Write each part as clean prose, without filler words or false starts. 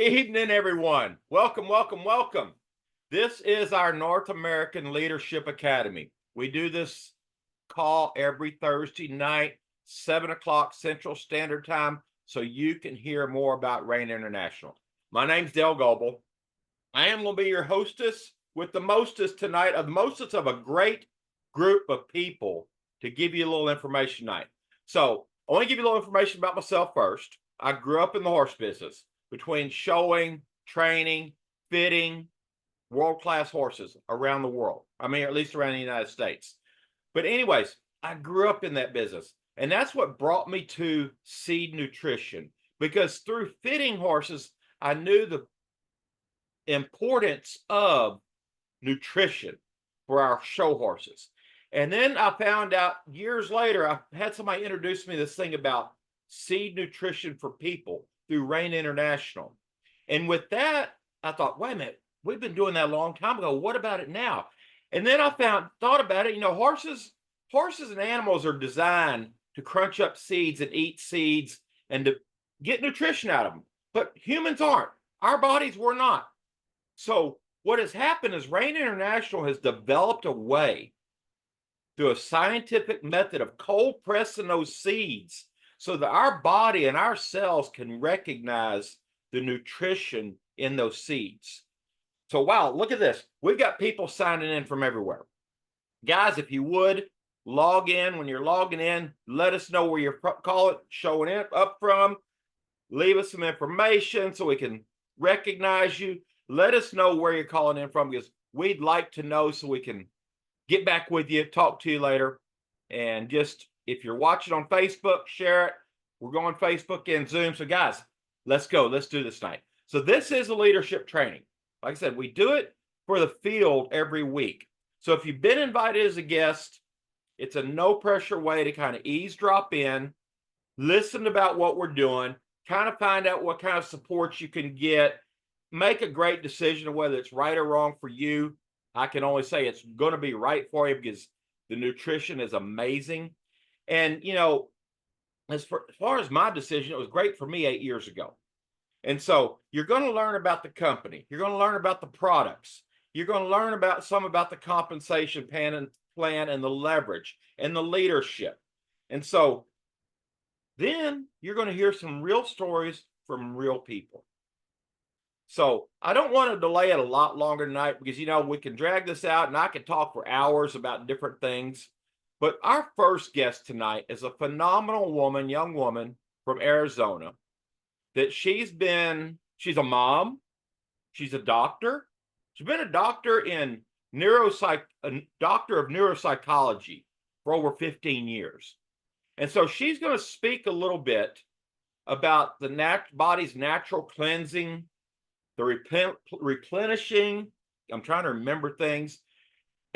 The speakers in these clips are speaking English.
Evening, everyone. Welcome, welcome, welcome. This is our North American Leadership Academy. We do this call every Thursday night, 7 o'clock Central Standard Time, so you can hear more about Rain International. My name's Dale Goebel. I am going to be your hostess with the mostest tonight, of the mostest of a great group of people to give you a little information tonight. So I want to give you a little information about myself first. I grew up in the horse business between showing, training, fitting world-class horses around the world. I mean, at least around the United States. But anyways, I grew up in that business. And that's what brought me to seed nutrition, because through fitting horses, I knew the importance of nutrition for our show horses. And then I found out years later, I had somebody introduce me this thing about seed nutrition for people through Rain International. And with that, I thought, wait a minute, we've been doing that a long time ago. What about it now? And then I thought about it. Horses and animals are designed to crunch up seeds and eat seeds and to get nutrition out of them. But humans aren't. Our bodies were not. So what has happened is Rain International has developed a way through a scientific method of cold pressing those seeds so that our body and our cells can recognize the nutrition in those seeds. So wow, look at this. We've got people signing in from everywhere. Guys, if you would, log in. When you're logging in, let us know where you're showing up from. Leave us some information so we can recognize you. Let us know where you're calling in from, because we'd like to know so we can get back with you, talk to you later. And just, if you're watching on Facebook, share it. We're going Facebook and Zoom. So guys, let's go. Let's do this tonight. So this is a leadership training. Like I said, we do it for the field every week. So if you've been invited as a guest, it's a no pressure way to kind of eavesdrop in, listen about what we're doing, kind of find out what kind of support you can get, make a great decision of whether it's right or wrong for you. I can only say it's going to be right for you because the nutrition is amazing. And, as far as my decision, it was great for me 8 years ago. And so you're going to learn about the company. You're going to learn about the products. You're going to learn about the compensation plan and the leverage and the leadership. And so then you're going to hear some real stories from real people. So I don't want to delay it a lot longer tonight because, we can drag this out and I could talk for hours about different things. But our first guest tonight is a phenomenal woman, young woman from Arizona, that she's a mom, she's a doctor. She's been a doctor in a doctor of neuropsychology for over 15 years. And so she's going to speak a little bit about the body's natural cleansing, the replenishing, I'm trying to remember things,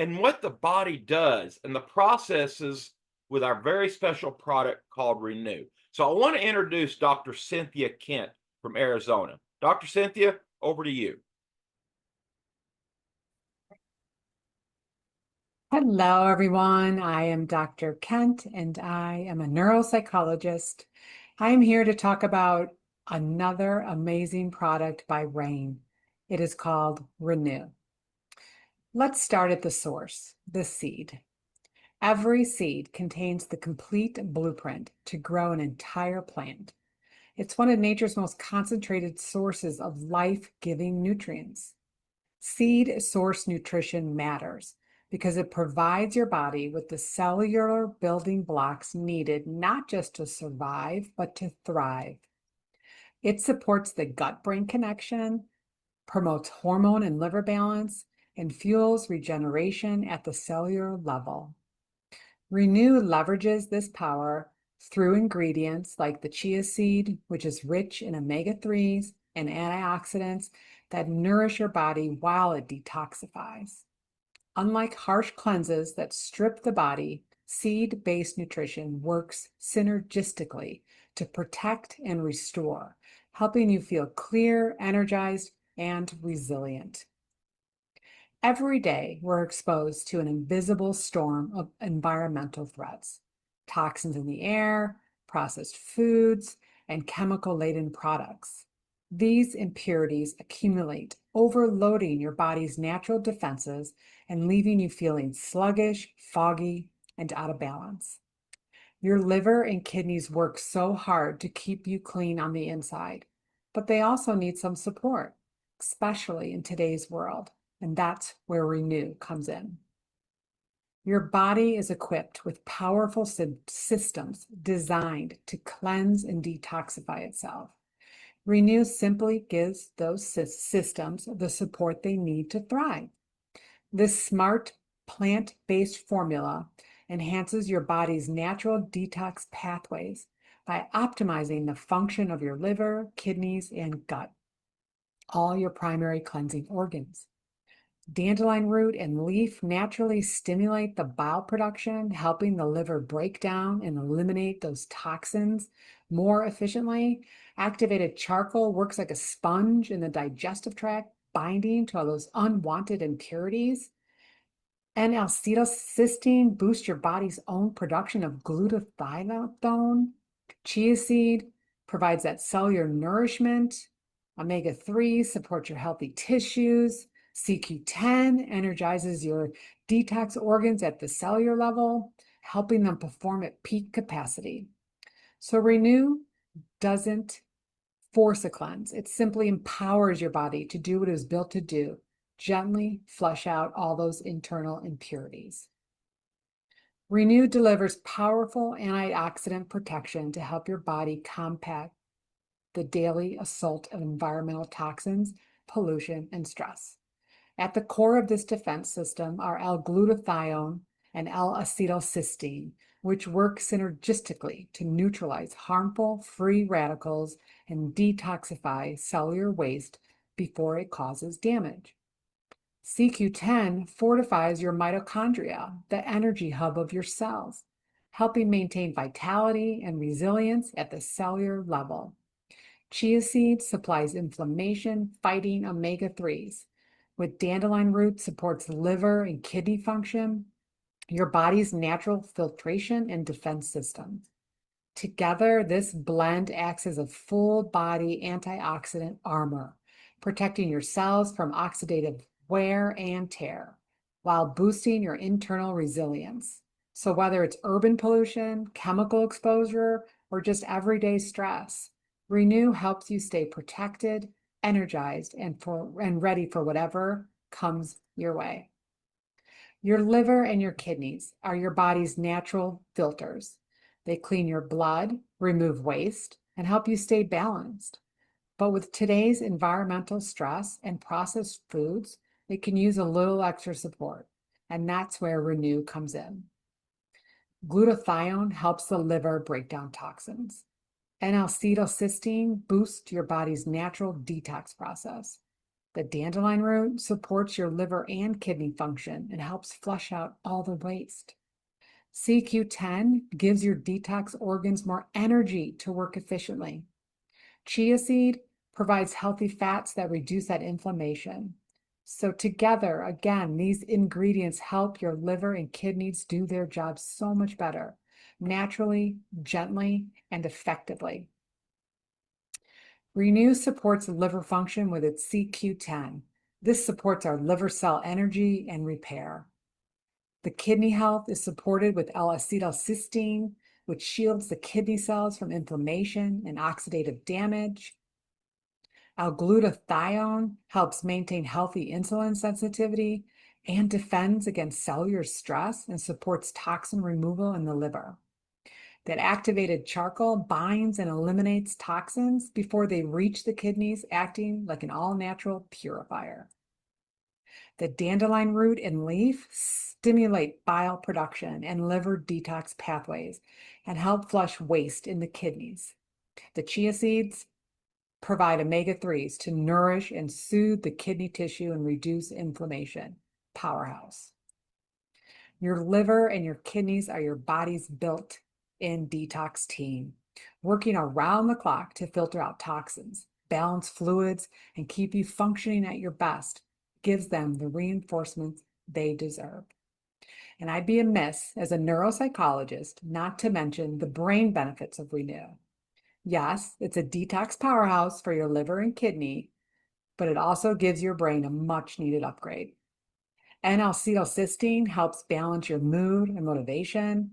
and what the body does and the processes with our very special product called Renew. So I want to introduce Dr. Cynthia Kent from Arizona. Dr. Cynthia, over to you. Hello, everyone. I am Dr. Kent, and I am a neuropsychologist. I am here to talk about another amazing product by Rain. It is called Renew. Let's start at the source, the seed. Every seed contains the complete blueprint to grow an entire plant. It's one of nature's most concentrated sources of life-giving nutrients. Seed source nutrition matters because it provides your body with the cellular building blocks needed not just to survive, but to thrive. It supports the gut-brain connection, promotes hormone and liver balance, and fuels regeneration at the cellular level. Renew leverages this power through ingredients like the chia seed, which is rich in omega-3s and antioxidants that nourish your body while it detoxifies. Unlike harsh cleanses that strip the body, seed-based nutrition works synergistically to protect and restore, helping you feel clear, energized, and resilient. Every day, we're exposed to an invisible storm of environmental threats: toxins in the air, processed foods, and chemical-laden products. These impurities accumulate, overloading your body's natural defenses and leaving you feeling sluggish, foggy, and out of balance. Your liver and kidneys work so hard to keep you clean on the inside, but they also need some support, especially in today's world, and that's where Renew comes in. Your body is equipped with powerful systems designed to cleanse and detoxify itself. Renew simply gives those systems the support they need to thrive. This smart plant-based formula enhances your body's natural detox pathways by optimizing the function of your liver, kidneys, and gut, all your primary cleansing organs. Dandelion root and leaf naturally stimulate the bile production, helping the liver break down and eliminate those toxins more efficiently. Activated charcoal works like a sponge in the digestive tract, binding to all those unwanted impurities. N-acetylcysteine boosts your body's own production of glutathione. Chia seed provides that cellular nourishment. Omega-3 supports your healthy tissues. CQ10 energizes your detox organs at the cellular level, helping them perform at peak capacity. So Renew doesn't force a cleanse. It simply empowers your body to do what it was built to do. Gently flush out all those internal impurities. Renew delivers powerful antioxidant protection to help your body combat the daily assault of environmental toxins, pollution, and stress. At the core of this defense system are L-glutathione and L-acetylcysteine, which work synergistically to neutralize harmful free radicals and detoxify cellular waste before it causes damage. CQ10 fortifies your mitochondria, the energy hub of your cells, helping maintain vitality and resilience at the cellular level. Chia seed supplies inflammation-fighting omega-3s. With dandelion root supports liver and kidney function, your body's natural filtration and defense system. Together, this blend acts as a full-body antioxidant armor, protecting your cells from oxidative wear and tear, while boosting your internal resilience. So whether it's urban pollution, chemical exposure, or just everyday stress, Renew helps you stay protected, energized, and ready for whatever comes your way. Your liver and your kidneys are your body's natural filters. They clean your blood, remove waste, and help you stay balanced. But with today's environmental stress and processed foods, it can use a little extra support, and that's where Renew comes in. Glutathione helps the liver break down toxins. N-acetylcysteine boosts your body's natural detox process. The dandelion root supports your liver and kidney function and helps flush out all the waste. CQ10 gives your detox organs more energy to work efficiently. Chia seed provides healthy fats that reduce that inflammation. So together, again, these ingredients help your liver and kidneys do their job so much better, naturally, gently, and effectively. Renew supports liver function with its CQ10. This supports our liver cell energy and repair. The kidney health is supported with L-acetylcysteine, which shields the kidney cells from inflammation and oxidative damage. L-glutathione helps maintain healthy insulin sensitivity and defends against cellular stress and supports toxin removal in the liver. That activated charcoal binds and eliminates toxins before they reach the kidneys, acting like an all-natural purifier. The dandelion root and leaf stimulate bile production and liver detox pathways and help flush waste in the kidneys. The chia seeds provide omega-3s to nourish and soothe the kidney tissue and reduce inflammation. Powerhouse. Your liver and your kidneys are your body's built-in detox team, working around the clock to filter out toxins, balance fluids, and keep you functioning at your best. Gives them the reinforcements they deserve. And I'd be amiss as a neuropsychologist not to mention the brain benefits of Renew. Yes, it's a detox powerhouse for your liver and kidney, but it also gives your brain a much needed upgrade. N-acetylcysteine helps balance your mood and motivation.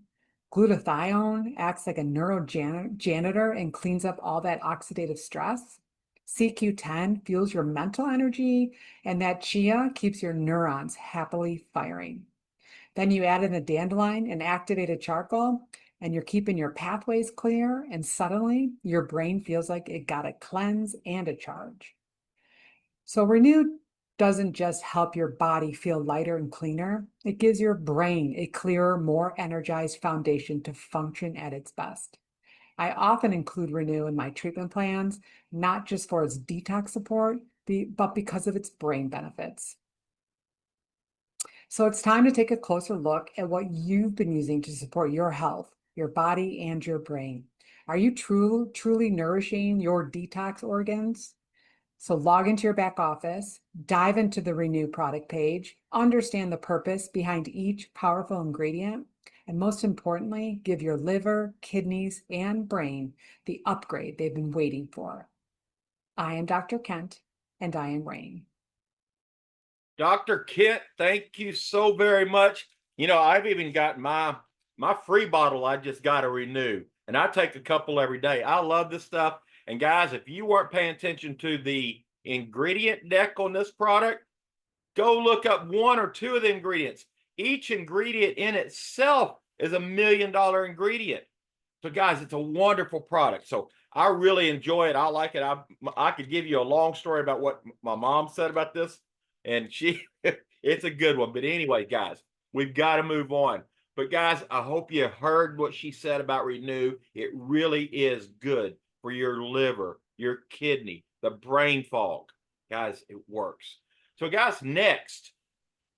Glutathione acts like a neurojanitor and cleans up all that oxidative stress. CQ10 fuels your mental energy, and that chia keeps your neurons happily firing. Then you add in the dandelion and activated charcoal, and you're keeping your pathways clear, and suddenly your brain feels like it got a cleanse and a charge. So Renew doesn't just help your body feel lighter and cleaner, it gives your brain a clearer, more energized foundation to function at its best. I often include Renew in my treatment plans, not just for its detox support, but because of its brain benefits. So it's time to take a closer look at what you've been using to support your health, your body, and your brain. Are you truly nourishing your detox organs? So log into your back office, dive into the Renew product page, understand the purpose behind each powerful ingredient, and most importantly, give your liver, kidneys, and brain the upgrade they've been waiting for. I am Dr. Kent, and I am Rain. Dr. Kent, thank you so very much. I've even got my free bottle I just got to renew, and I take a couple every day. I love this stuff. And guys, if you weren't paying attention to the ingredient deck on this product, go look up one or two of the ingredients. Each ingredient in itself is $1 million ingredient. So guys, it's a wonderful product. So I really enjoy it. I like it. I could give you a long story about what my mom said about this, and it's a good one. But anyway, guys, we've got to move on. But guys, I hope you heard what she said about Renew. It really is good for your liver, your kidney, the brain fog. Guys, it works. So guys, next,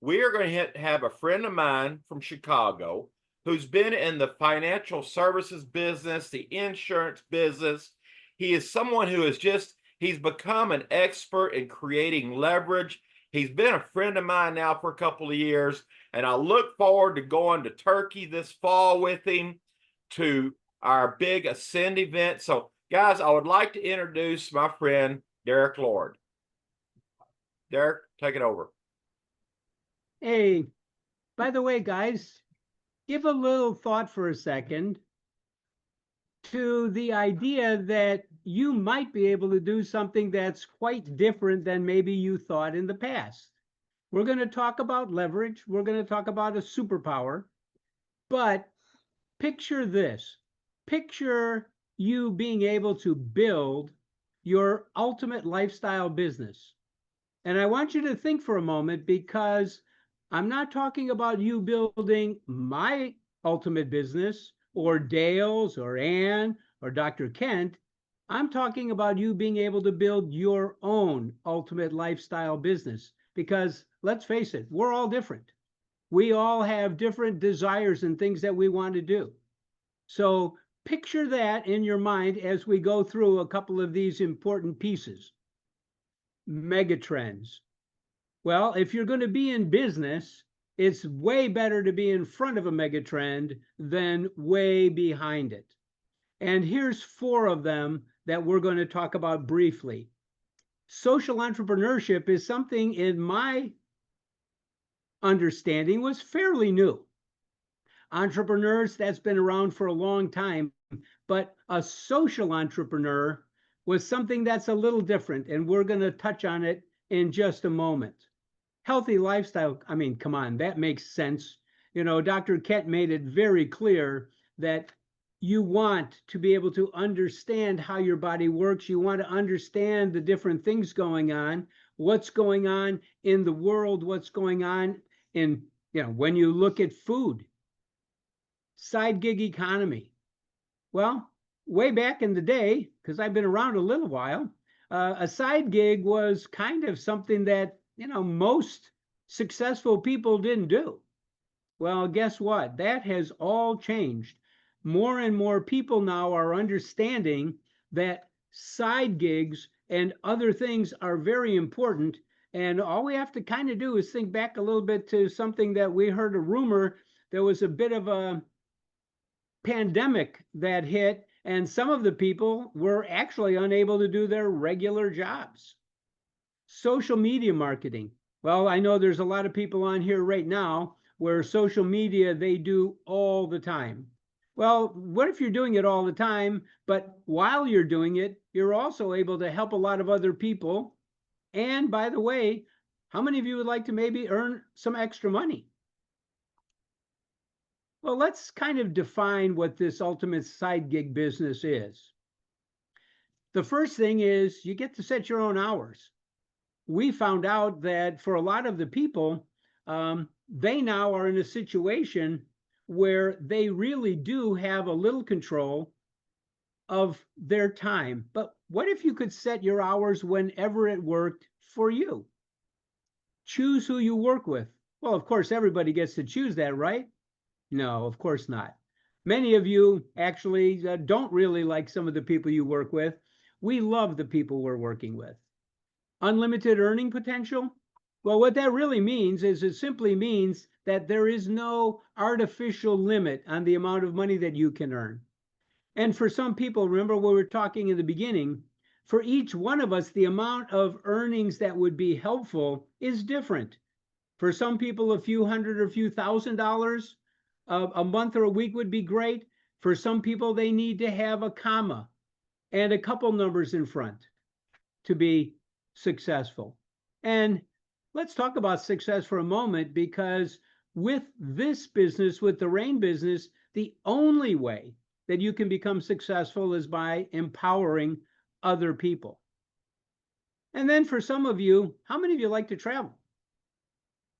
we are going to have a friend of mine from Chicago who's been in the financial services business, the insurance business. He is someone who he's become an expert in creating leverage. He's been a friend of mine now for a couple of years, and I look forward to going to Turkey this fall with him to our big Ascend event. So, guys, I would like to introduce my friend, Derek Lord. Derek, take it over. Hey, by the way, guys, give a little thought for a second to the idea that you might be able to do something that's quite different than maybe you thought in the past. We're going to talk about leverage. We're going to talk about a superpower. But picture this. Picture you being able to build your ultimate lifestyle business. And I want you to think for a moment, because I'm not talking about you building my ultimate business or Dale's or Ann or Dr. Kent. I'm talking about you being able to build your own ultimate lifestyle business, because let's face it, we're all different. We all have different desires and things that we want to do. So picture that in your mind as we go through a couple of these important pieces. Megatrends. Well, if you're going to be in business, it's way better to be in front of a megatrend than way behind it. And here's 4 of them that we're going to talk about briefly. Social entrepreneurship is something, in my understanding, was fairly new. Entrepreneurs, that's been around for a long time, but a social entrepreneur was something that's a little different, and we're going to touch on it in just a moment. Healthy lifestyle, I mean, come on, that makes sense. Dr. Kent made it very clear that you want to be able to understand how your body works. You want to understand the different things going on, what's going on in the world, what's going on in, when you look at food. Side gig economy. Well, way back in the day, because I've been around a little while, a side gig was kind of something that, most successful people didn't do. Well, guess what? That has all changed. More and more people now are understanding that side gigs and other things are very important. And all we have to kind of do is think back a little bit to something that we heard a rumor. There was a bit of a pandemic that hit, And some of the people were actually unable to do their regular jobs. Social media marketing. Well, I know there's a lot of people on here right now where social media they do all the time. Well, what if you're doing it all the time, but while you're doing it, you're also able to help a lot of other people? And by the way, how many of you would like to maybe earn some extra money? Well, let's kind of define what this ultimate side gig business is. The first thing is you get to set your own hours. We found out that for a lot of the people, they now are in a situation where they really do have a little control of their time. But what if you could set your hours whenever it worked for you? Choose who you work with. Well, of course, everybody gets to choose that, right? No, of course not. Many of you actually don't really like some of the people you work with. We love the people we're working with. Unlimited earning potential? Well, what that really means is it simply means that there is no artificial limit on the amount of money that you can earn. And for some people, remember what we were talking in the beginning, for each one of us, the amount of earnings that would be helpful is different. For some people, a few hundred or a few $1,000s a month or a week would be great. For some people, they need to have a comma and a couple numbers in front to be successful. And let's talk about success for a moment, because with this business, with the RAIN business, the only way that you can become successful is by empowering other people. And then for some of you, how many of you like to travel?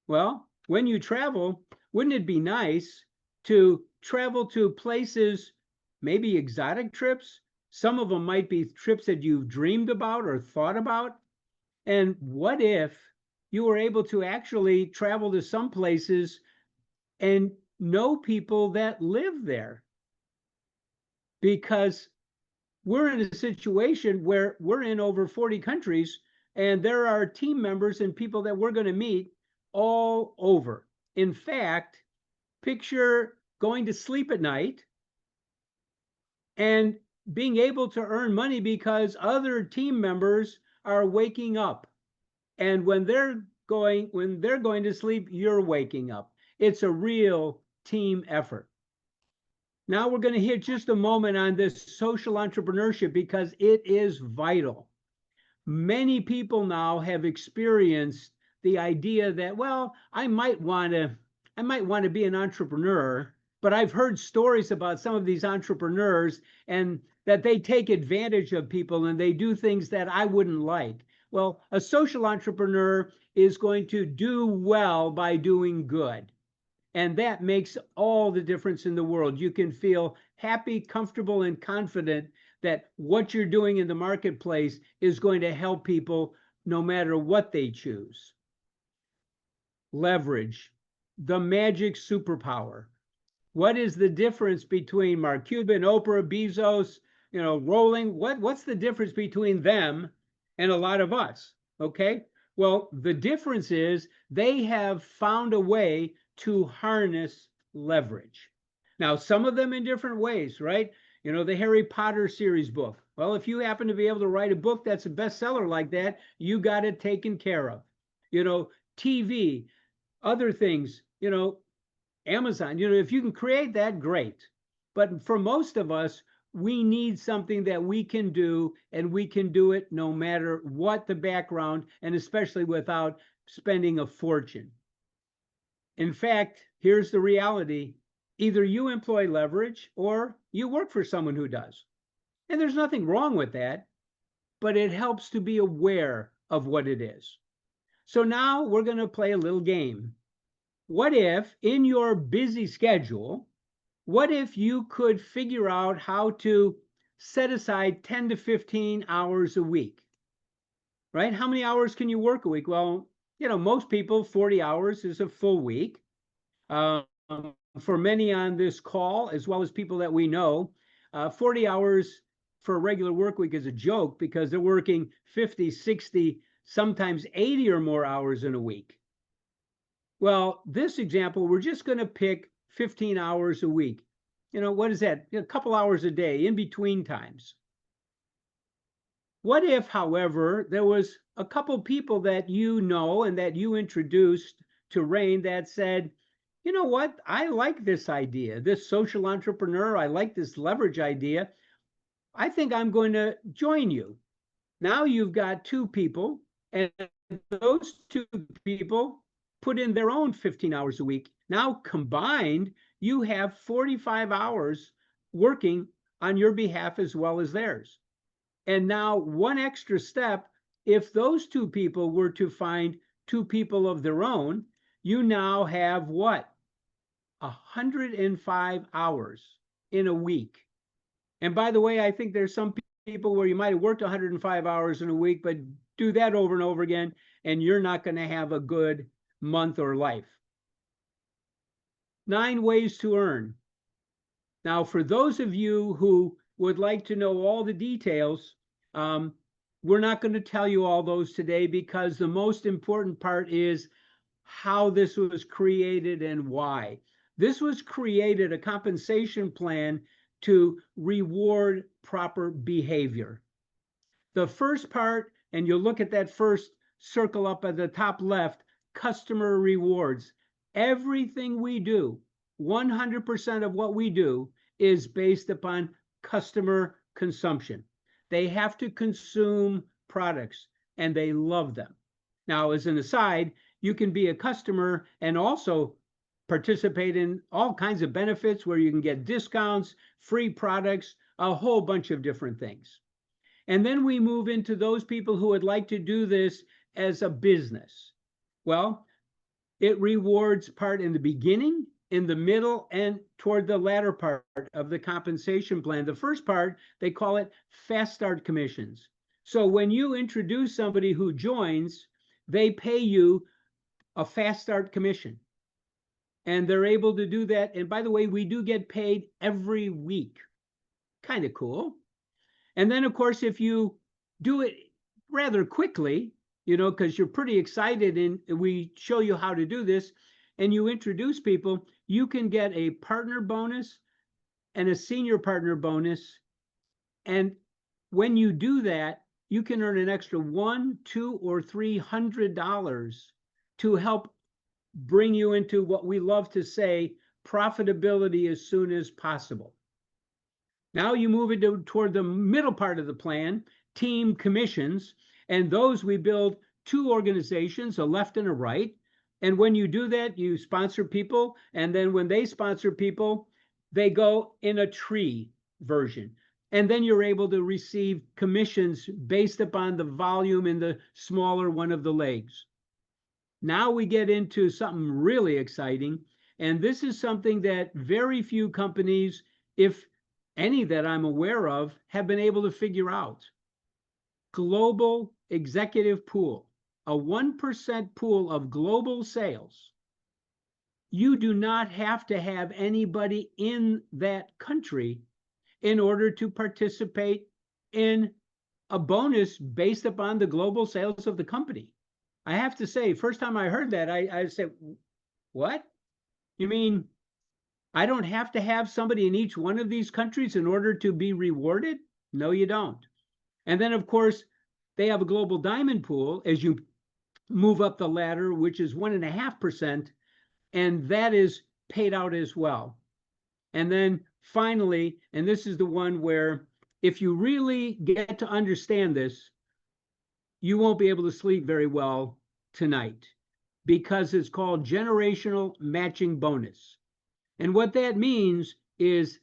Well, when you travel, wouldn't it be nice to travel to places, maybe exotic trips? Some of them might be trips that you've dreamed about or thought about. And what if you were able to actually travel to some places and know people that live there? Because we're in a situation where we're in over 40 countries, and there are team members and people that we're going to meet all over. In fact, picture going to sleep at night and being able to earn money because other team members are waking up. And when they're going to sleep, you're waking up. It's a real team effort. Now we're going to hit just a moment on this social entrepreneurship because it is vital. Many people now have experienced the idea that, well, I might want to be an entrepreneur, but I've heard stories about some of these entrepreneurs and that they take advantage of people and they do things that I wouldn't like. Well, a social entrepreneur is going to do well by doing good. And that makes all the difference in the world. You can feel happy, comfortable, and confident that what you're doing in the marketplace is going to help people no matter what they choose. Leverage, the magic superpower. What is the difference between Mark Cuban, Oprah, Bezos, Rolling? What's the difference between them and a lot of us? Okay. Well, the difference is they have found a way to harness leverage. Now, some of them in different ways, right? The Harry Potter series book. Well, if you happen to be able to write a book that's a bestseller like that, you got it taken care of. TV, other things, Amazon, if you can create that, great. But for most of us, we need something that we can do, and we can do it no matter what the background, and especially without spending a fortune. In fact, here's the reality. Either you employ leverage or you work for someone who does. And there's nothing wrong with that, but it helps to be aware of what it is. So now we're going to play a little game. What if in your busy schedule, what if you could figure out how to set aside 10 to 15 hours a week, right? How many hours can you work a week? Well, most people, 40 hours is a full week. For many on this call, as well as people that we know, 40 hours for a regular work week is a joke because they're working 50, 60, sometimes 80 or more hours in a week. Well, this example, we're just going to pick 15 hours a week. what is that? A couple hours a day in between times. What if, however, there was a couple people that you know and that you introduced to Rain that said, you know what, I like this idea, this social entrepreneur, I like this leverage idea. I think I'm going to join you. Now you've got two people, and those two people put in their own 15 hours a week. Now combined, you have 45 hours working on your behalf as well as theirs. And now one extra step, if those two people were to find two people of their own, you now have what? 105 hours in a week. And by the way, I think there's some people where you might have worked 105 hours in a week, but do that over and over again, and you're not going to have a good month or life. 9 ways to earn. Now, for those of you who would like to know all the details, we're not going to tell you all those today, because the most important part is how this was created and why. This was created, a compensation plan, to reward proper behavior. The first part, and you'll look at that first circle up at the top left, customer rewards. Everything we do, 100% of what we do, is based upon customer consumption. They have to consume products, and they love them. Now, as an aside, you can be a customer and also participate in all kinds of benefits where you can get discounts, free products, a whole bunch of different things. And then we move into those people who would like to do this as a business. Well, it rewards part in the beginning, in the middle, and toward the latter part of the compensation plan. The first part, they call it fast start commissions. So when you introduce somebody who joins, they pay you a fast start commission. And they're able to do that. And by the way, we do get paid every week. Kind of cool. And then, of course, if you do it rather quickly, because you're pretty excited and we show you how to do this, and you introduce people, you can get a partner bonus and a senior partner bonus. And when you do that, you can earn an extra $100, $200, or $300 to help bring you into what we love to say, profitability as soon as possible. Now you move into toward the middle part of the plan, team commissions, and those we build two organizations, a left and a right. And when you do that, you sponsor people, and then when they sponsor people, they go in a tree version. And then you're able to receive commissions based upon the volume in the smaller one of the legs. Now we get into something really exciting, and this is something that very few companies, if any that I'm aware of, have been able to figure out. Global executive pool, a 1% pool of global sales. You do not have to have anybody in that country in order to participate in a bonus based upon the global sales of the company. I have to say, first time I heard that, I said, what? You mean I don't have to have somebody in each one of these countries in order to be rewarded? No, you don't. And then, of course, they have a global diamond pool as you move up the ladder, which is 1.5%, and that is paid out as well. And then finally, and this is the one where if you really get to understand this, you won't be able to sleep very well tonight, because it's called generational matching bonus. And what that means is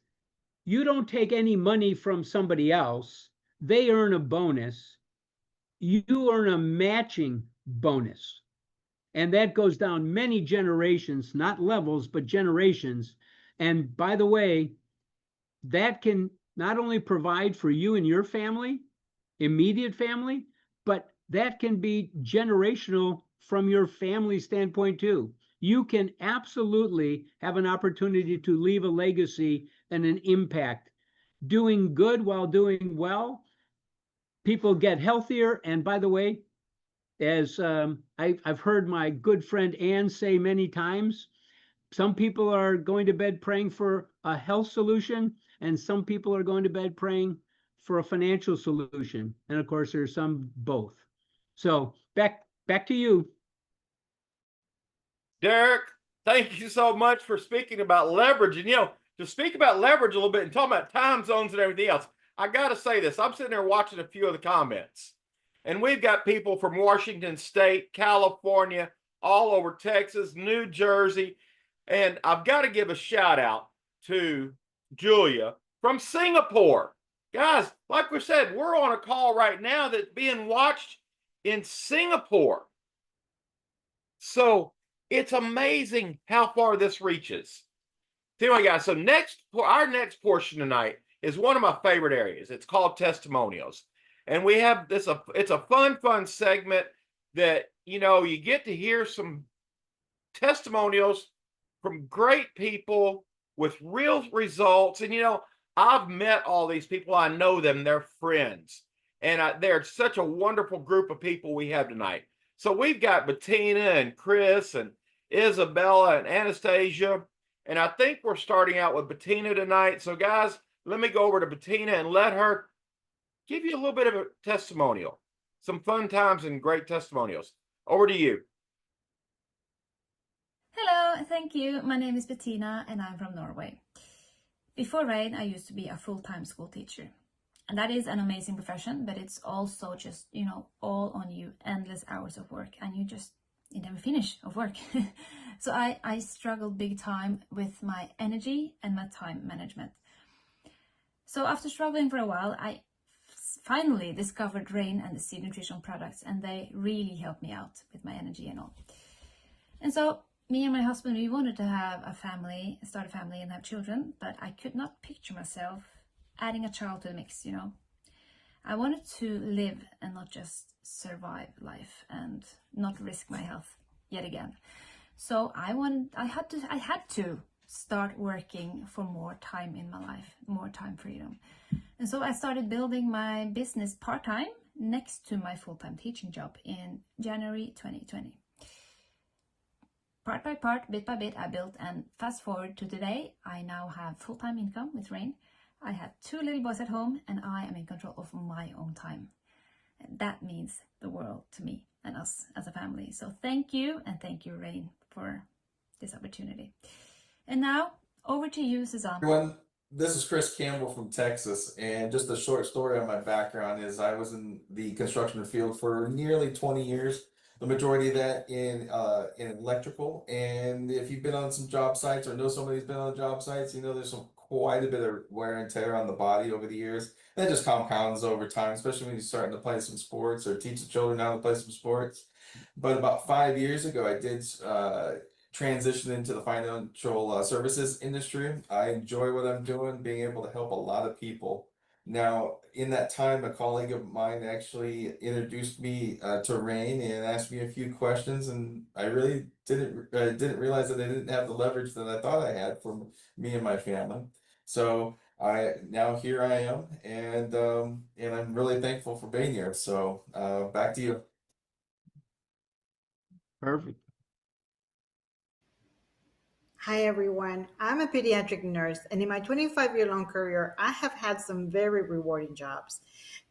you don't take any money from somebody else. They earn a bonus. You earn a matching bonus. And that goes down many generations, not levels, but generations. And by the way, that can not only provide for you and your family, immediate family, but that can be generational from your family standpoint too. You can absolutely have an opportunity to leave a legacy and an impact. Doing good while doing well, people get healthier. And by the way, as I've heard my good friend Ann say many times, Some people are going to bed praying for a health solution, and some people are going to bed praying for a financial solution. And of course, there's some both. So back to you. Derek, thank you so much for speaking about leverage. And, to speak about leverage a little bit and talking about time zones and everything else, I got to say this. I'm sitting there watching a few of the comments, and we've got people from Washington State, California, all over Texas, New Jersey. And I've got to give a shout out to Julia from Singapore. Guys, like we said, we're on a call right now that's being watched in Singapore. So it's amazing how far this reaches. Anyway, guys, so our next portion tonight is one of my favorite areas. It's called testimonials. And we have this, it's a fun segment that, you get to hear some testimonials from great people with real results. And, I've met all these people. I know them. They're friends. And they're such a wonderful group of people we have tonight. So we've got Bettina and Chris and Isabella and Anastasia. And I think we're starting out with Bettina tonight. So guys, let me go over to Bettina and let her give you a little bit of a testimonial. Some fun times and great testimonials. Over to you. Hello, thank you. My name is Bettina and I'm from Norway. Before Rain, I used to be a full-time school teacher. And that is an amazing profession, but it's also just, all on you, endless hours of work, and you never finish of work. So I struggled big time with my energy and my time management. So after struggling for a while, I finally discovered Rain and the Seed Nutrition products, and they really helped me out with my energy and all. And so me and my husband, we wanted to have a family, start a family and have children, but I could not picture myself adding a child to the mix, I wanted to live and not just survive life and not risk my health yet again. So I had to start working for more time in my life, more time freedom. And so I started building my business part-time next to my full-time teaching job in January 2020. Part by part, bit by bit, I built, and fast forward to today, I now have full-time income with Rain. I have 2 little boys at home, and I am in control of my own time. And that means the world to me and us as a family. So thank you, and thank you, Rain, for this opportunity. And now, over to you, Suzanne. Everyone, this is Chris Campbell from Texas, and just a short story on my background is I was in the construction field for nearly 20 years. The majority of that in electrical. And if you've been on some job sites or know somebody who's been on job sites, there's quite a bit of wear and tear on the body over the years. That just compounds over time, especially when you're starting to play some sports or teach the children how to play some sports. But about 5 years ago, I did transition into the financial services industry. I enjoy what I'm doing, being able to help a lot of people. Now, in that time, a colleague of mine actually introduced me to Rain and asked me a few questions, and I really didn't realize that I didn't have the leverage that I thought I had for me and my family. So here I am, and I'm really thankful for being here. So back to you. Perfect. Hi everyone, I'm a pediatric nurse, and in my 25-year-long career, I have had some very rewarding jobs.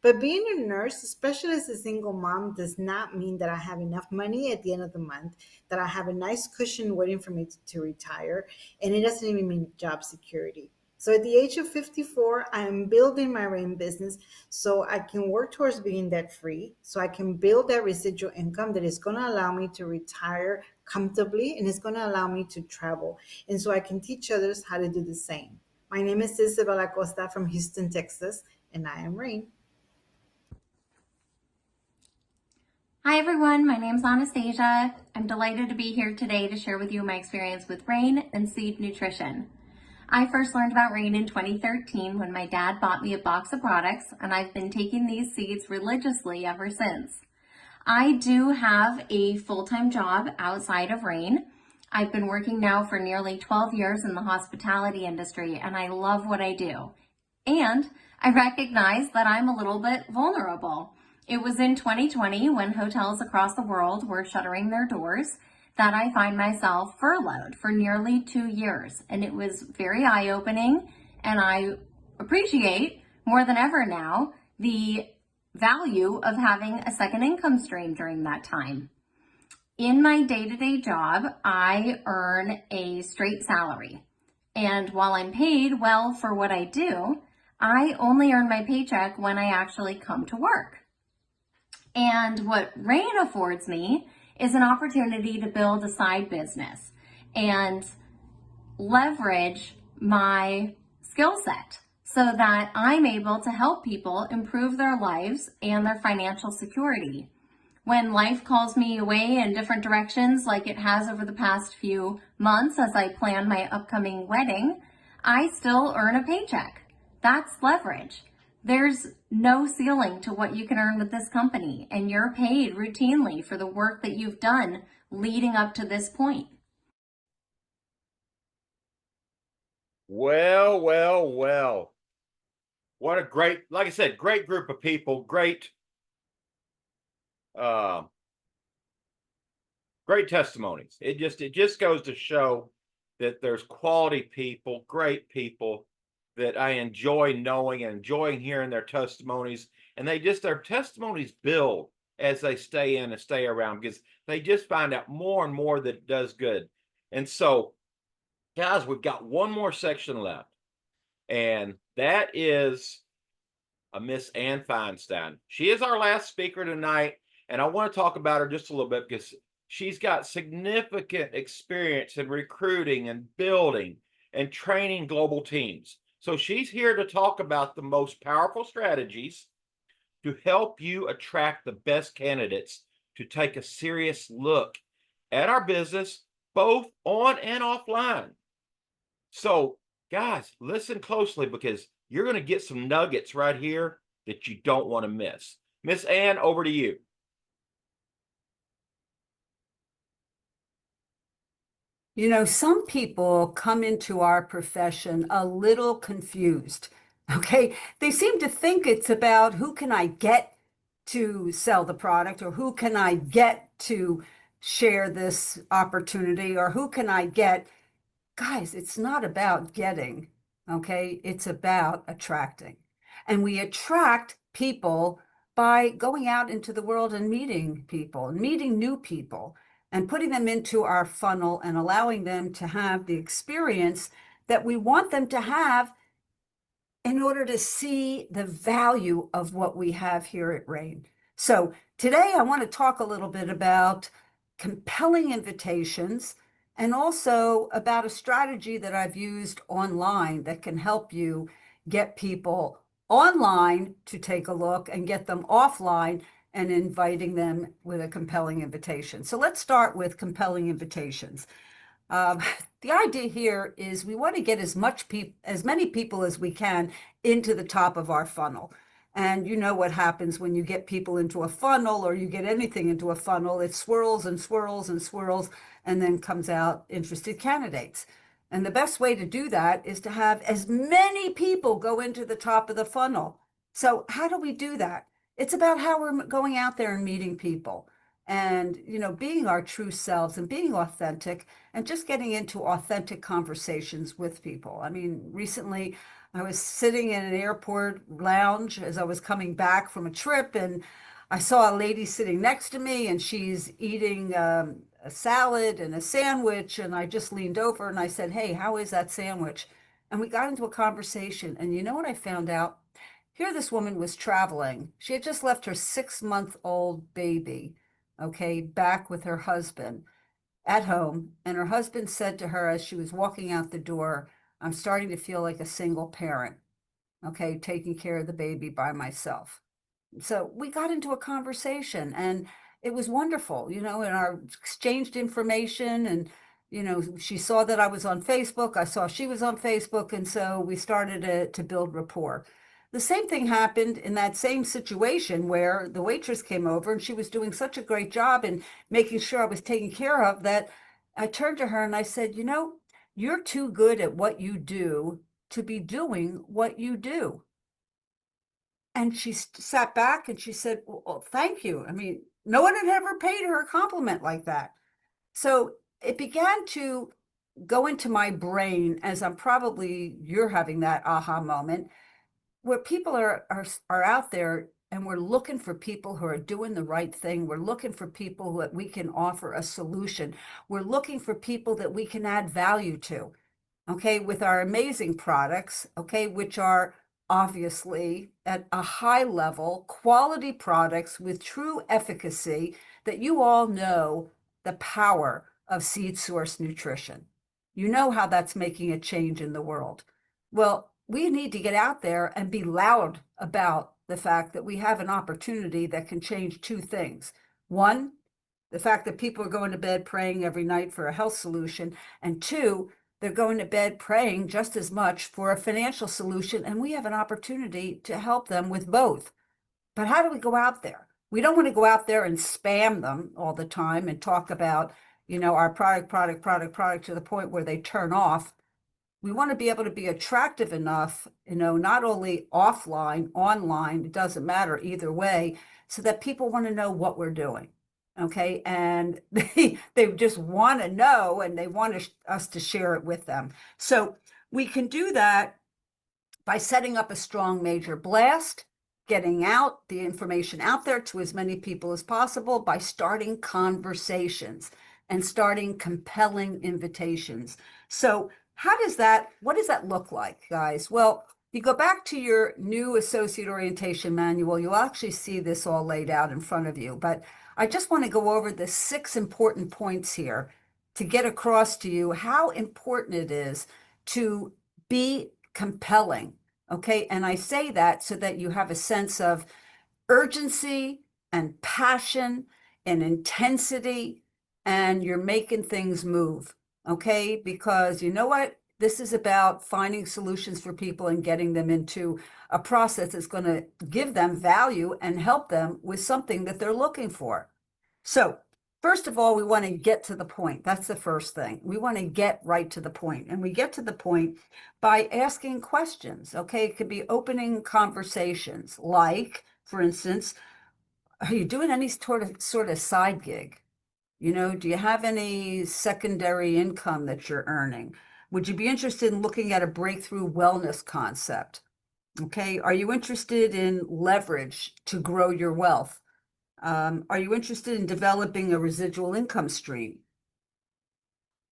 But being a nurse, especially as a single mom, does not mean that I have enough money at the end of the month, that I have a nice cushion waiting for me to retire, and it doesn't even mean job security. So at the age of 54, I am building my Rain business so I can work towards being debt-free, so I can build that residual income that is going to allow me to retire comfortably, and it's going to allow me to travel. And so I can teach others how to do the same. My name is Isabella Costa from Houston, Texas, and I am Rain. Hi everyone, my name is Anastasia. I'm delighted to be here today to share with you my experience with Rain and Seed Nutrition. I first learned about Rain in 2013 when my dad bought me a box of products, and I've been taking these seeds religiously ever since. I do have a full-time job outside of Rain. I've been working now for nearly 12 years in the hospitality industry, and I love what I do. And I recognize that I'm a little bit vulnerable. It was in 2020 when hotels across the world were shuttering their doors that I find myself furloughed for nearly 2 years. And it was very eye-opening, and I appreciate more than ever now the value of having a second income stream during that time. In my day-to-day job, I earn a straight salary. And while I'm paid well for what I do, I only earn my paycheck when I actually come to work. And what RAIN affords me is an opportunity to build a side business and leverage my skill set so that I'm able to help people improve their lives and their financial security. When life calls me away in different directions, like it has over the past few months as I plan my upcoming wedding, I still earn a paycheck. That's leverage. There's no ceiling to what you can earn with this company, and you're paid routinely for the work that you've done leading up to this point. Well, well, well. What a great, like I said, great group of people, great great testimonies. It just goes to show that there's quality people, great people that I enjoy knowing and enjoying hearing their testimonies. And their testimonies build as they stay in and stay around, because they just find out more and more that it does good. And so, guys, we've got one more section left, and that is a Miss Ann Feinstein. She is our last speaker tonight, and I want to talk about her just a little bit because she's got significant experience in recruiting and building and training global teams. So she's here to talk about the most powerful strategies to help you attract the best candidates to take a serious look at our business, both on and offline. So, guys, listen closely because you're going to get some nuggets right here that you don't want to miss. Miss Ann, over to you. You know, some people come into our profession a little confused. Okay. They seem to think it's about who can I get to sell the product, or who can I get to share this opportunity, or who can I get. Guys, it's not about getting, okay? It's about attracting. And we attract people by going out into the world and meeting people, meeting new people, and putting them into our funnel and allowing them to have the experience that we want them to have in order to see the value of what we have here at RAIN. So today I want to talk a little bit about compelling invitations, and also about a strategy that I've used online that can help you get people online to take a look and get them offline and inviting them with a compelling invitation. So let's start with compelling invitations. The idea here is we want to get as many people as we can into the top of our funnel. And you know what happens when you get people into a funnel, or you get anything into a funnel, it swirls and swirls and swirls, and then comes out interested candidates. And the best way to do that is to have as many people go into the top of the funnel. So how do we do that? It's about how we're going out there and meeting people, and, you know, being our true selves and being authentic, and just getting into authentic conversations with people. I mean, recently I was sitting in an airport lounge as I was coming back from a trip, and I saw a lady sitting next to me, and she's eating a salad and a sandwich. And I just leaned over and I said, "Hey, how is that sandwich?" And we got into a conversation. And you know what I found out? Here, this woman was traveling. She had just left her 6-month-old baby, okay, back with her husband at home. And her husband said to her as she was walking out the door, "I'm starting to feel like a single parent, okay, taking care of the baby by myself." So we got into a conversation, and it was wonderful, you know, and our exchanged information. And, you know, she saw that I was on Facebook. I saw she was on Facebook. And so we started to build rapport. The same thing happened in that same situation where the waitress came over, and she was doing such a great job in making sure I was taken care of, that I turned to her and I said, "You know, you're too good at what you do to be doing what you do." And she sat back and she said, "Well, thank you." I mean, no one had ever paid her a compliment like that. So it began to go into my brain as you're having that aha moment where people are out there and we're looking for people who are doing the right thing. We're looking for people that we can offer a solution. We're looking for people that we can add value to, okay, with our amazing products, okay, which are obviously at a high level, quality products with true efficacy that you all know the power of seed source nutrition. You know how that's making a change in the world. Well, we need to get out there and be loud about the fact that we have an opportunity that can change two things. One, the fact that people are going to bed praying every night for a health solution. And two, they're going to bed praying just as much for a financial solution. And we have an opportunity to help them with both. But how do we go out there? We don't want to go out there and spam them all the time and talk about, our product to the point where they turn off. We want to be able to be attractive enough, not only offline, online, it doesn't matter either way, so that people want to know what we're doing. Okay. And they just want to know and they want us to share it with them. So we can do that by setting up a strong major blast, getting out the information out there to as many people as possible, by starting conversations and starting compelling invitations. So what does that look like, guys? Well, you go back to your new associate orientation manual, you'll actually see this all laid out in front of you. But I just want to go over the 6 important points here to get across to you how important it is to be compelling. Okay. And I say that so that you have a sense of urgency and passion and intensity, and you're making things move. Okay. Because you know what? This is about finding solutions for people and getting them into a process that's going to give them value and help them with something that they're looking for. So, first of all, we want to get to the point. That's the first thing. We want to get right to the point. And we get to the point by asking questions. Okay. It could be opening conversations like, for instance, are you doing any sort of side gig? Do you have any secondary income that you're earning? Would you be interested in looking at a breakthrough wellness concept? Okay. Are you interested in leverage to grow your wealth? Are you interested in developing a residual income stream?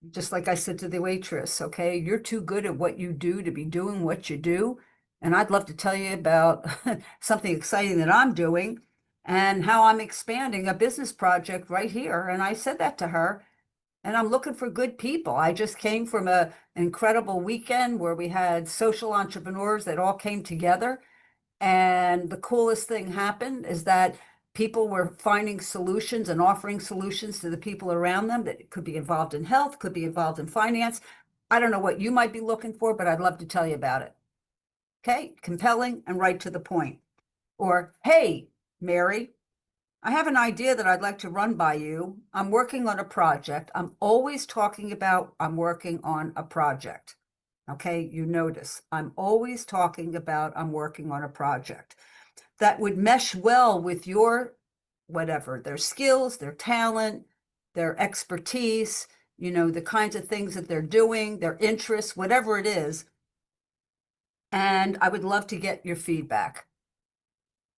Just like I said to the waitress, okay, you're too good at what you do to be doing what you do. And I'd love to tell you about something exciting that I'm doing and how I'm expanding a business project right here. And I said that to her. And I'm looking for good people. I just came from an incredible weekend where we had social entrepreneurs that all came together. And the coolest thing happened is that people were finding solutions and offering solutions to the people around them that could be involved in health, could be involved in finance. I don't know what you might be looking for, but I'd love to tell you about it. Okay, compelling and right to the point. Or, hey, Mary, I have an idea that I'd like to run by you. I'm working on a project. I'm always talking about I'm working on a project. Okay, you notice I'm always talking about I'm working on a project that would mesh well with your whatever, their skills, their talent, their expertise, the kinds of things that they're doing, their interests, whatever it is. And I would love to get your feedback.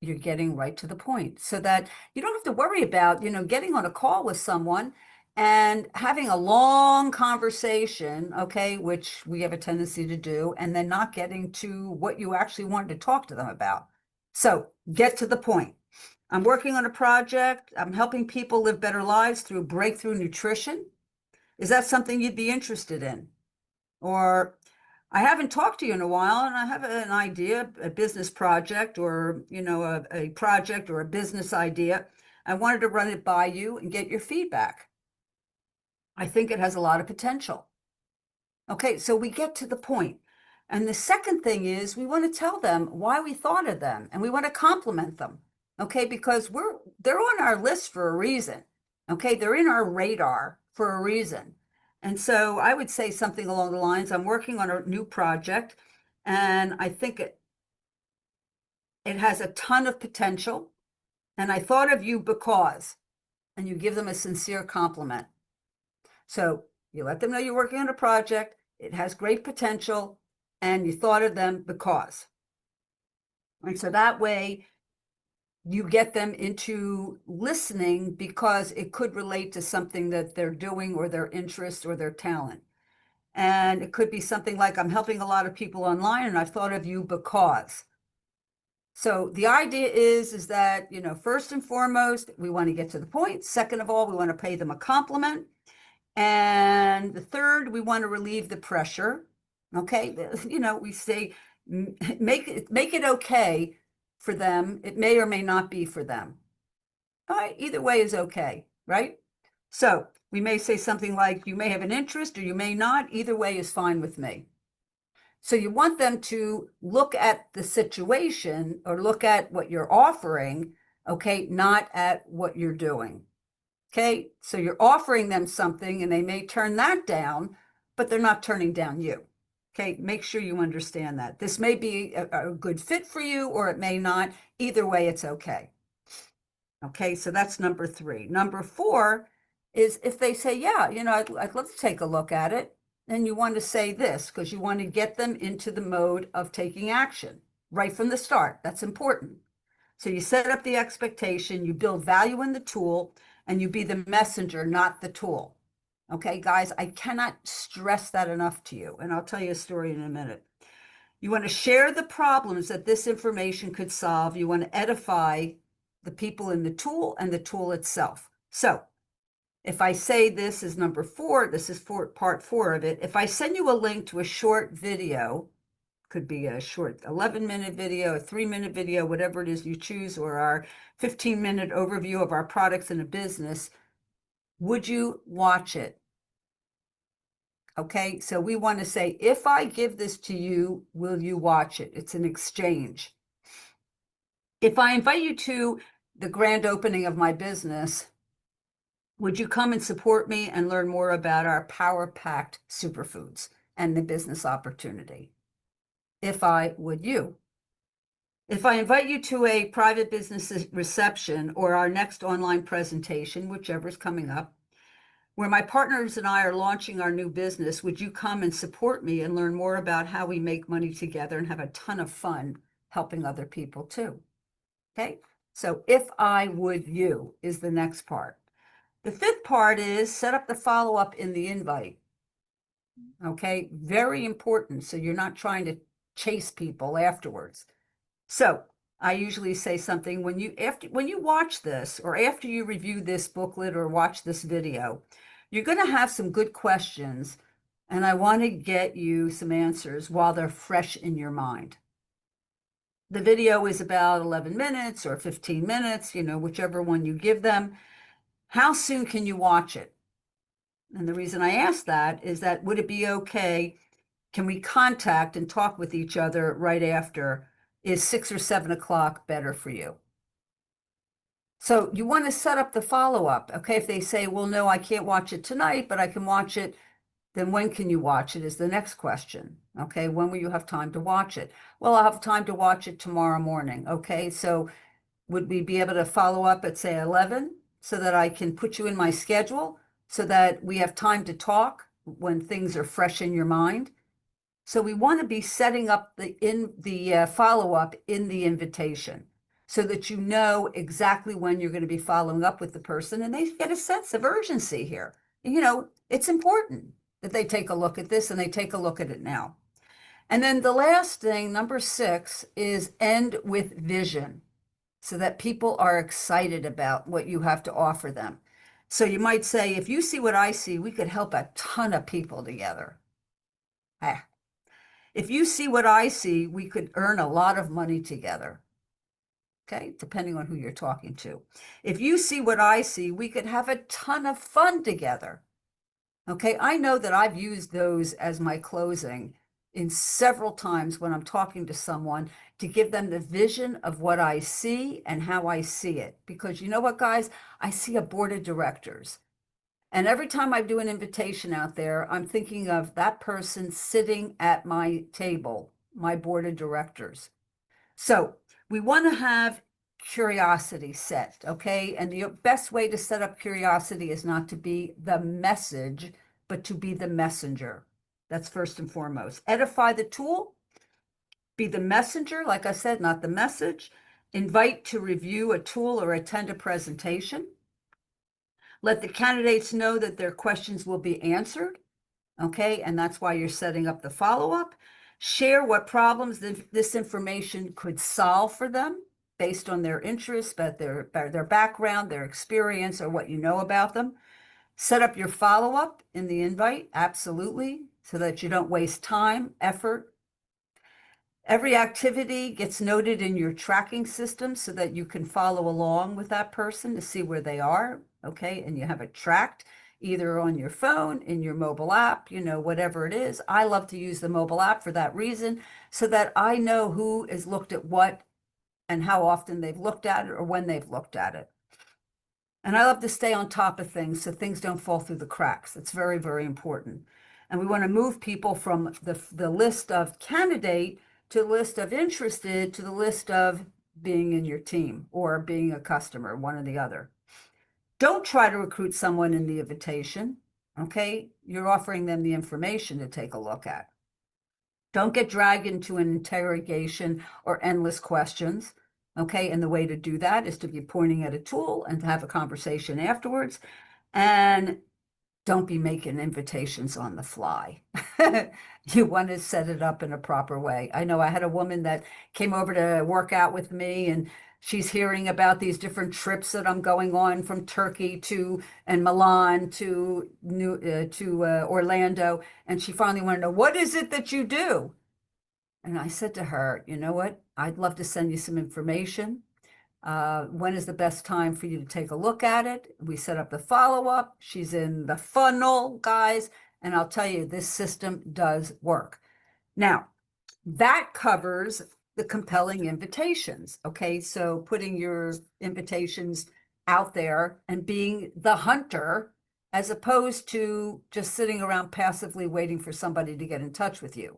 You're getting right to the point so that you don't have to worry about, getting on a call with someone and having a long conversation, okay, which we have a tendency to do, and then not getting to what you actually wanted to talk to them about. So get to the point. I'm working on a project. I'm helping people live better lives through breakthrough nutrition. Is that something you'd be interested in? Or I haven't talked to you in a while and I have an idea, a business project or, a project or a business idea. I wanted to run it by you and get your feedback. I think it has a lot of potential. Okay, so we get to the point. And the second thing is we want to tell them why we thought of them and we want to compliment them. Okay, because they're on our list for a reason. Okay, they're in our radar for a reason. And so I would say something along the lines, I'm working on a new project and I think it has a ton of potential. And I thought of you because, and you give them a sincere compliment. So you let them know you're working on a project, it has great potential, and you thought of them because. And so that way you get them into listening because it could relate to something that they're doing or their interest or their talent. And it could be something like, I'm helping a lot of people online and I've thought of you because. So the idea is that, first and foremost, we want to get to the point. Second of all, we want to pay them a compliment. And the third, we want to relieve the pressure. Okay. We say, make it okay for them. It may or may not be for them. All right. Either way is okay. Right. So we may say something like, you may have an interest or you may not. Either way is fine with me. So you want them to look at the situation or look at what you're offering, okay, not at what you're doing. Okay, so you're offering them something and they may turn that down, but they're not turning down you. Okay, make sure you understand that. This may be a good fit for you or it may not. Either way, it's okay. Okay, so that's number 3. Number 4 is if they say, yeah, I'd love to take a look at it. And you want to say this because you want to get them into the mode of taking action right from the start. That's important. So you set up the expectation, you build value in the tool, and you be the messenger, not the tool. Okay, guys, I cannot stress that enough to you. And I'll tell you a story in a minute. You want to share the problems that this information could solve. You want to edify the people in the tool and the tool itself. So if I say this is number 4, this is part 4 of it. If I send you a link to a short video, could be a short 11-minute video, a 3-minute video, whatever it is you choose, or our 15-minute overview of our products in a business, would you watch it? Okay, so we want to say, if I give this to you, will you watch it? It's an exchange. If I invite you to the grand opening of my business, would you come and support me and learn more about our power-packed superfoods and the business opportunity? If I would you. If I invite you to a private business reception or our next online presentation, whichever is coming up, where my partners and I are launching our new business, would you come and support me and learn more about how we make money together and have a ton of fun helping other people too? Okay, so if I would you is the next part. The 5th part is set up the follow-up in the invite. Okay, very important. So you're not trying to chase people afterwards. So I usually say something when you watch this or after you review this booklet or watch this video, you're going to have some good questions and I want to get you some answers while they're fresh in your mind. The video is about 11 minutes or 15 minutes, whichever one you give them. How soon can you watch it? And the reason I ask that is that would it be okay? Can we contact and talk with each other right after? Is 6 or 7 o'clock better for you? So you want to set up the follow-up. Okay, if they say, well, no, I can't watch it tonight, but I can watch it, then when can you watch it is the next question. Okay, when will you have time to watch it? Well, I'll have time to watch it tomorrow morning. Okay, so would we be able to follow up at, say, 11 so that I can put you in my schedule so that we have time to talk when things are fresh in your mind? So we want to be setting up the follow-up in the invitation so that you know exactly when you're going to be following up with the person and they get a sense of urgency here. It's important that they take a look at this and they take a look at it now. And then the last thing, number 6, is end with vision so that people are excited about what you have to offer them. So you might say, if you see what I see, we could help a ton of people together. If you see what I see, we could earn a lot of money together. Okay, depending on who you're talking to. If you see what I see, we could have a ton of fun together. Okay, I know that I've used those as my closing in several times when I'm talking to someone to give them the vision of what I see and how I see it. Because you know what, guys? I see a board of directors. And every time I do an invitation out there, I'm thinking of that person sitting at my table, my board of directors. So we want to have curiosity set, okay? And the best way to set up curiosity is not to be the message, but to be the messenger. That's first and foremost. Edify the tool, be the messenger, like I said, not the message. Invite to review a tool or attend a presentation. Let the candidates know that their questions will be answered, okay? And that's why you're setting up the follow-up. Share what problems this information could solve for them based on their interests, but their background, their experience, or what you know about them. Set up your follow-up in the invite, absolutely, so that you don't waste time, effort. Every activity gets noted in your tracking system so that you can follow along with that person to see where they are, okay? And you have it tracked either on your phone, in your mobile app, you know, whatever it is. I love to use the mobile app for that reason, so that I know who has looked at what and how often they've looked at it or when they've looked at it. And I love to stay on top of things so things don't fall through the cracks. It's very, very important. And we want to move people from the list of candidate to the list of interested to the list of being in your team or being a customer, one or the other. Don't try to recruit someone in the invitation, okay? You're offering them the information to take a look at. Don't get dragged into an interrogation or endless questions, okay? And the way to do that is to be pointing at a tool and to have a conversation afterwards. And don't be making invitations on the fly. You want to set it up in a proper way. I know I had a woman that came over to work out with me, and she's hearing about these different trips that I'm going on from Turkey to and Milan to Orlando, and she finally wanted to know, what is it that you do? And I said to her, you know what? I'd love to send you some information. When is the best time for you to take a look at it? We set up the follow-up. She's in the funnel, guys. And I'll tell you, this system does work. Now, that covers the compelling invitations. Okay, so putting your invitations out there and being the hunter, as opposed to just sitting around passively waiting for somebody to get in touch with you.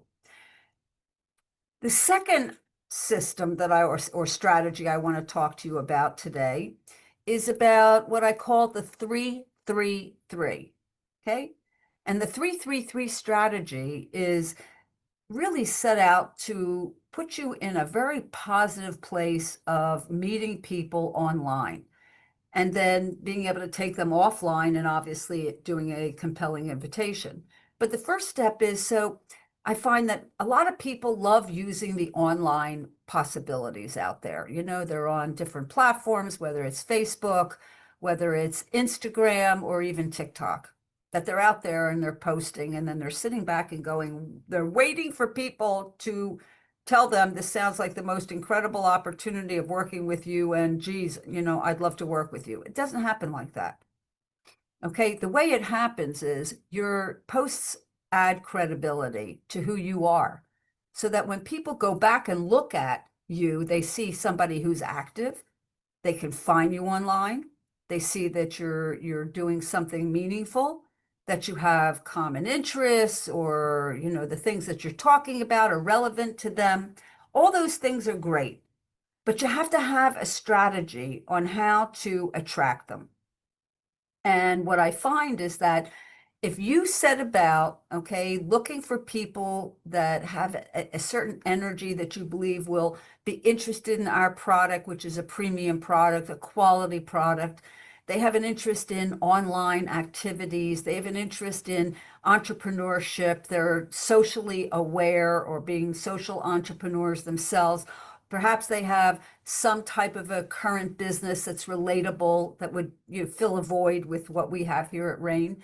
The second system that or strategy I want to talk to you about today is about what I call the 3-3-3. Okay. And the 3-3-3 strategy is really set out to put you in a very positive place of meeting people online and then being able to take them offline and obviously doing a compelling invitation. But the first step is, so I find that a lot of people love using the online possibilities out there. You know, they're on different platforms, whether it's Facebook, whether it's Instagram, or even TikTok, that they're out there and they're posting, and then they're sitting back and going, they're waiting for people to tell them this sounds like the most incredible opportunity of working with you, and geez, you know, I'd love to work with you. It doesn't happen like that. Okay, the way it happens is your posts add credibility to who you are, so that when people go back and look at you, they see somebody who's active. They can find you online. They see that you're doing something meaningful, that you have common interests, or you know, the things that you're talking about are relevant to them. All those things are great, but you have to have a strategy on how to attract them. And what I find is that if you set about, okay, looking for people that have a certain energy that you believe will be interested in our product, which is a premium product, a quality product, they have an interest in online activities, they have an interest in entrepreneurship, they're socially aware or being social entrepreneurs themselves. Perhaps they have some type of a current business that's relatable, that would, you know, fill a void with what we have here at Rain.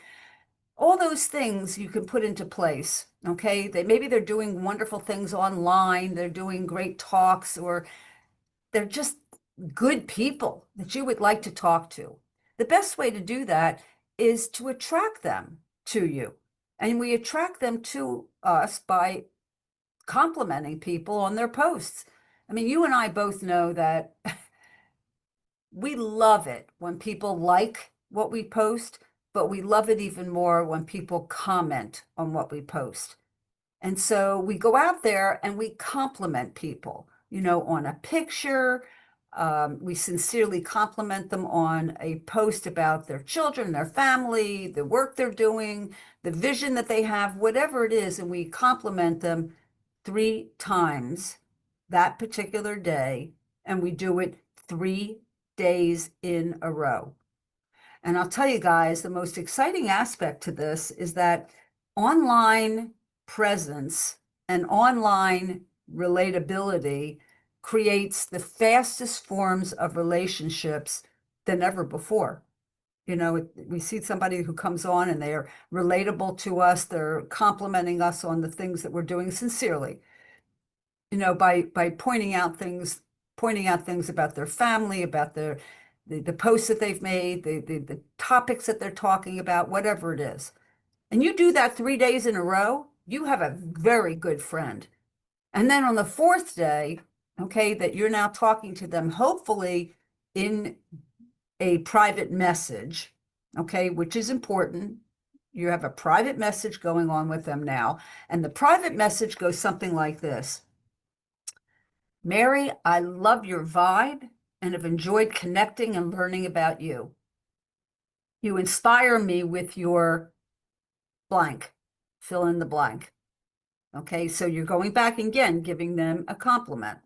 All those things you can put into place. Okay, maybe they're doing wonderful things online, they're doing great talks, or they're just good people that you would like to talk to. The best way to do that is to attract them to you. And we attract them to us by complimenting people on their posts. I mean, you and I both know that we love it when people like what we post, but we love it even more when people comment on what we post. And so we go out there and we compliment people, you know, on a picture, We sincerely compliment them on a post about their children, their family, the work they're doing, the vision that they have, whatever it is, and we compliment them 3 times that particular day, and we do it 3 days in a row. And I'll tell you guys, the most exciting aspect to this is that online presence and online relatability creates the fastest forms of relationships than ever before. You know, we see somebody who comes on and they're relatable to us, they're complimenting us on the things that we're doing sincerely, you know, by pointing out things about their family, about the posts that they've made, the topics that they're talking about, whatever it is. And you do that 3 days in a row, you have a very good friend. And then on the 4th day, okay, that you're now talking to them, hopefully in a private message, okay, which is important. You have a private message going on with them now. And the private message goes something like this. Mary, I love your vibe and have enjoyed connecting and learning about you. You inspire me with your blank, fill in the blank. Okay, so you're going back again, giving them a compliment.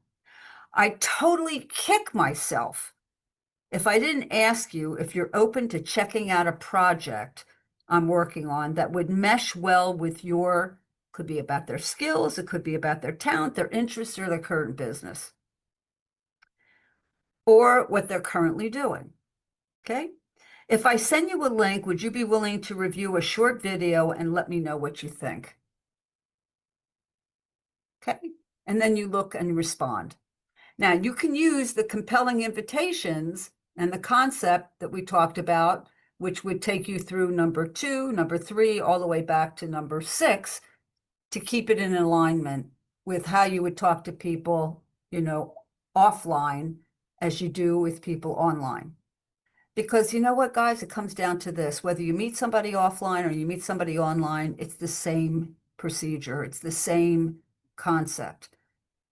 I totally kick myself if I didn't ask you if you're open to checking out a project I'm working on that would mesh well with your, could be about their skills, it could be about their talent, their interests, or their current business, or what they're currently doing. Okay? If I send you a link, would you be willing to review a short video and let me know what you think? Okay? And then you look and respond. Now, you can use the compelling invitations and the concept that we talked about, which would take you through number 2, number 3, all the way back to number 6, to keep it in alignment with how you would talk to people, you know, offline as you do with people online. Because you know what, guys, it comes down to this. Whether you meet somebody offline or you meet somebody online, it's the same procedure. It's the same concept.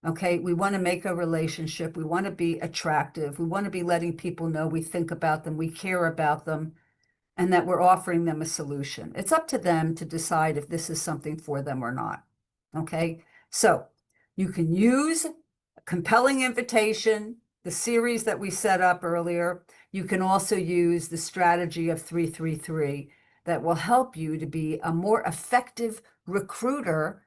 Okay, we want to make a relationship. We want to be attractive. We want to be letting people know we think about them, we care about them, and that we're offering them a solution. It's up to them to decide if this is something for them or not. Okay, so you can use a compelling invitation, the series that we set up earlier. You can also use the strategy of 333 that will help you to be a more effective recruiter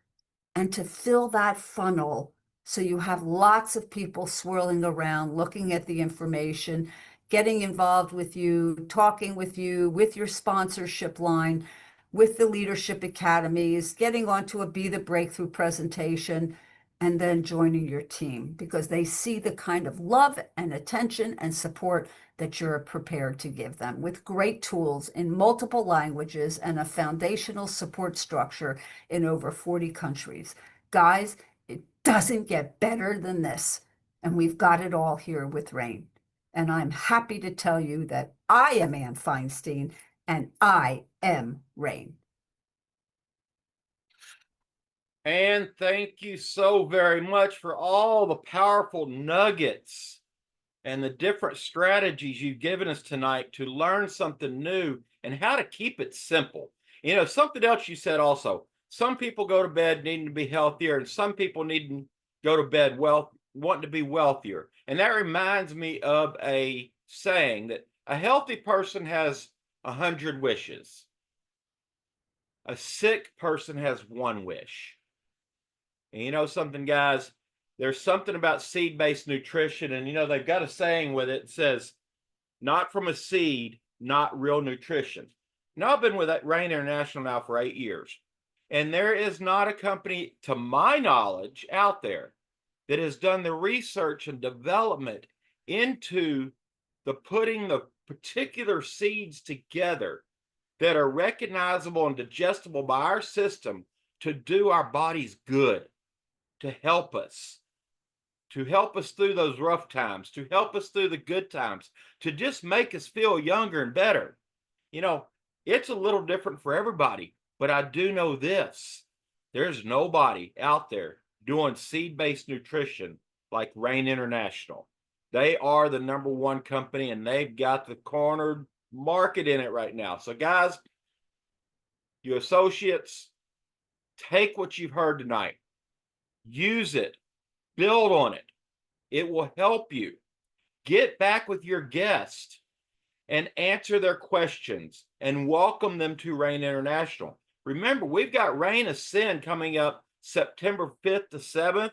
and to fill that funnel so you have lots of people swirling around, looking at the information, getting involved with you, talking with you, with your sponsorship line, with the leadership academies, getting onto a Be the Breakthrough presentation, and then joining your team because they see the kind of love and attention and support that you're prepared to give them with great tools in multiple languages and a foundational support structure in over 40 countries. Guys, it doesn't get better than this. And we've got it all here with Rain. And I'm happy to tell you that I am Ann Feinstein and I am Rain. And thank you so very much for all the powerful nuggets and the different strategies you've given us tonight to learn something new and how to keep it simple. You know, something else you said also, some people go to bed needing to be healthier and some people need to go to bed wanting to be wealthier. And that reminds me of a saying that a healthy person has 100 wishes. A sick person has 1 wish. And you know something, guys, there's something about seed-based nutrition, and you know, they've got a saying with it. It says, not from a seed, not real nutrition. Now, I've been with Rain International now for 8 years, and there is not a company, to my knowledge, out there that has done the research and development into the putting the particular seeds together that are recognizable and digestible by our system to do our bodies good, to help us through those rough times, to help us through the good times, to just make us feel younger and better. You know, it's a little different for everybody, but I do know this. There's nobody out there doing seed-based nutrition like Rain International. They are the #1 company, and they've got the cornered market in it right now. So guys, you associates, take what you've heard tonight, use it, build on it. It will help you. Get back with your guest and answer their questions and welcome them to Rain International. Remember, we've got Rain Ascend coming up September 5th to 7th.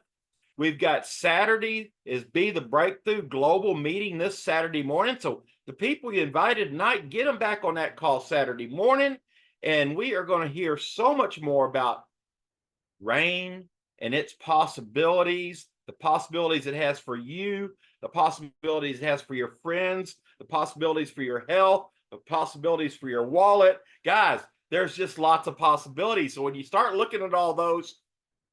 We've got Saturday is Be the Breakthrough Global Meeting this Saturday morning. So the people you invited tonight, get them back on that call Saturday morning. And we are going to hear so much more about Rain and its possibilities, the possibilities it has for you, the possibilities it has for your friends, the possibilities for your health, the possibilities for your wallet. Guys, there's just lots of possibilities. So when you start looking at all those,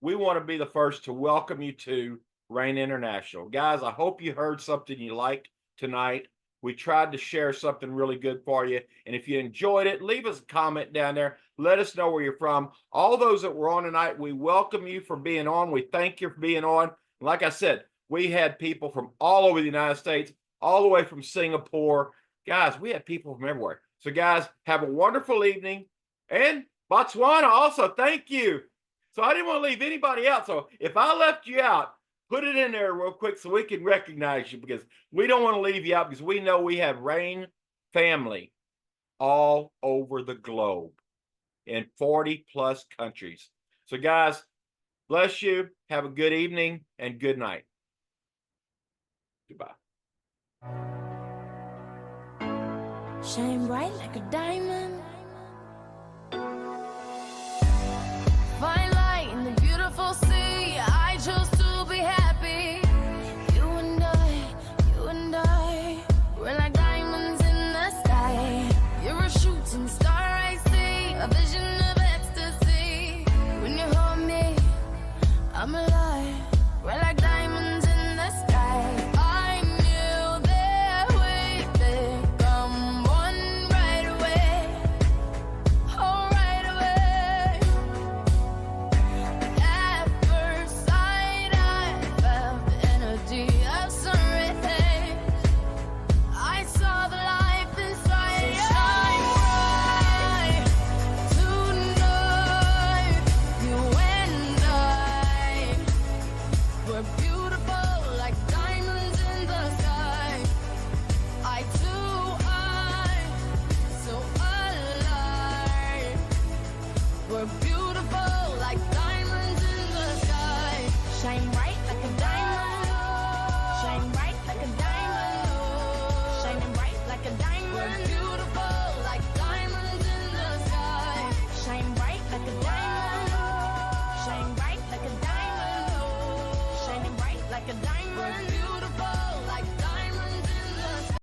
we want to be the first to welcome you to Rain International. Guys, I hope you heard something you liked tonight. We tried to share something really good for you. And if you enjoyed it, leave us a comment down there. Let us know where you're from. All those that were on tonight, we welcome you for being on. We thank you for being on. Like I said, we had people from all over the United States, all the way from Singapore. Guys, we had people from everywhere. So guys, have a wonderful evening. And Botswana also, thank you. So I didn't want to leave anybody out. So if I left you out, put it in there real quick so we can recognize you, because we don't want to leave you out, because we know we have Rain family all over the globe in 40+ countries. So guys, bless you. Have a good evening and good night. Goodbye. Shine bright like a diamond. Fine light in the beautiful sea. I chose to be happy. You and I, we're like diamonds in the sky. You're a shooting star, I see, a vision of ecstasy. When you hold me, I'm alive. We're like diamonds in the sky. I knew that we'd become one right away. Oh, right away. At first sight, I felt the energy of sun rays. I saw the life inside you. Shine bright tonight. You and I, we're beautiful like diamonds in the sky. I so alive. We're beautiful like diamonds in the sky. Shine bright.